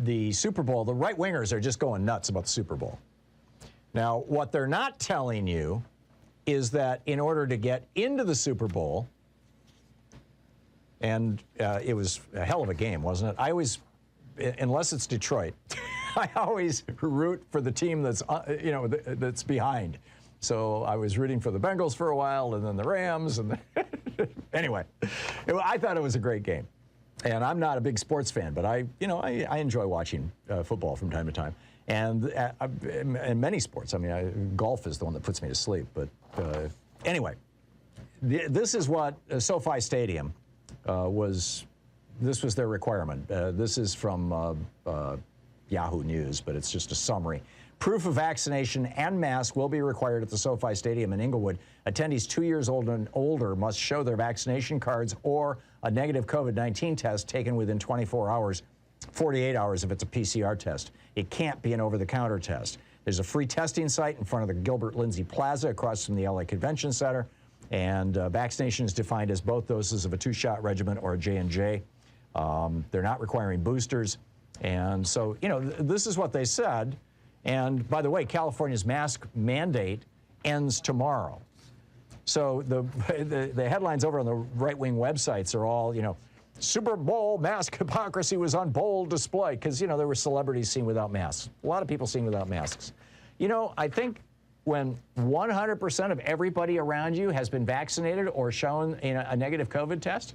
The Super Bowl, the right-wingers are just going nuts about the Super Bowl. Now, what they're not telling you is that in order to get into the Super Bowl, and it was a hell of a game, wasn't it? I always, unless it's Detroit, I always root for the team that's, that's behind. So I was rooting for the Bengals for a while, and then the Rams, and anyway, I thought it was a great game. And I'm not a big sports fan, but I enjoy watching football from time to time, and many sports. I mean, golf is the one that puts me to sleep. But anyway, this is what SoFi Stadium was. This was their requirement. This is from Yahoo News, but it's just a summary. Proof of vaccination and mask will be required at the SoFi Stadium in Inglewood. Attendees 2 years old and older must show their vaccination cards or a negative COVID-19 test taken within 24 hours, 48 hours if it's a PCR test. It can't be an over-the-counter test. There's a free testing site in front of the Gilbert Lindsay Plaza across from the LA Convention Center, and vaccination is defined as both doses of a 2-shot regimen or a J&J. They're not requiring boosters, and so, this is what they said. And by the way, California's mask mandate ends tomorrow. So the headlines over on the right-wing websites are all, Super Bowl mask hypocrisy was on bold display, because, there were celebrities seen without masks. A lot of people seen without masks. I think when 100% of everybody around you has been vaccinated or shown a negative COVID test,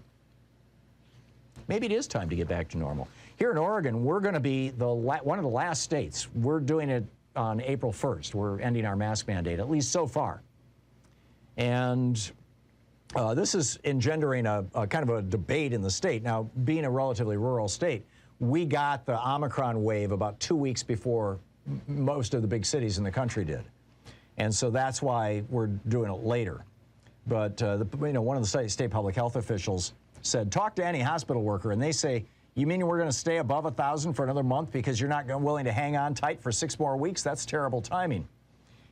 maybe it is time to get back to normal. Here in Oregon, we're going to be one of the last states. We're doing it on April 1st. We're ending our mask mandate, at least so far. And this is engendering a kind of a debate in the state. Now, being a relatively rural state, we got the Omicron wave about 2 weeks before most of the big cities in the country did. And so that's why we're doing it later. But one of the state public health officials said, talk to any hospital worker, and they say, you mean we're going to stay above 1,000 for another month because you're not willing to hang on tight for 6 more weeks? That's terrible timing.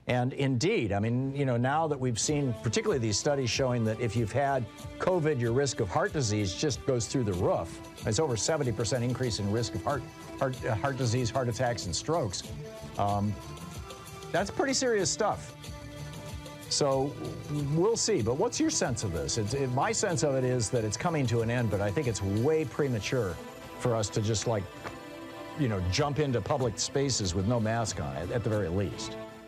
And indeed, I mean, now that we've seen particularly these studies showing that if you've had COVID, your risk of heart disease just goes through the roof. It's over 70% increase in risk of heart disease, heart attacks, and strokes. That's pretty serious stuff. So we'll see. But what's your sense of this? My sense of it is that it's coming to an end, but I think it's way premature for us to just jump into public spaces with no mask on, at the very least.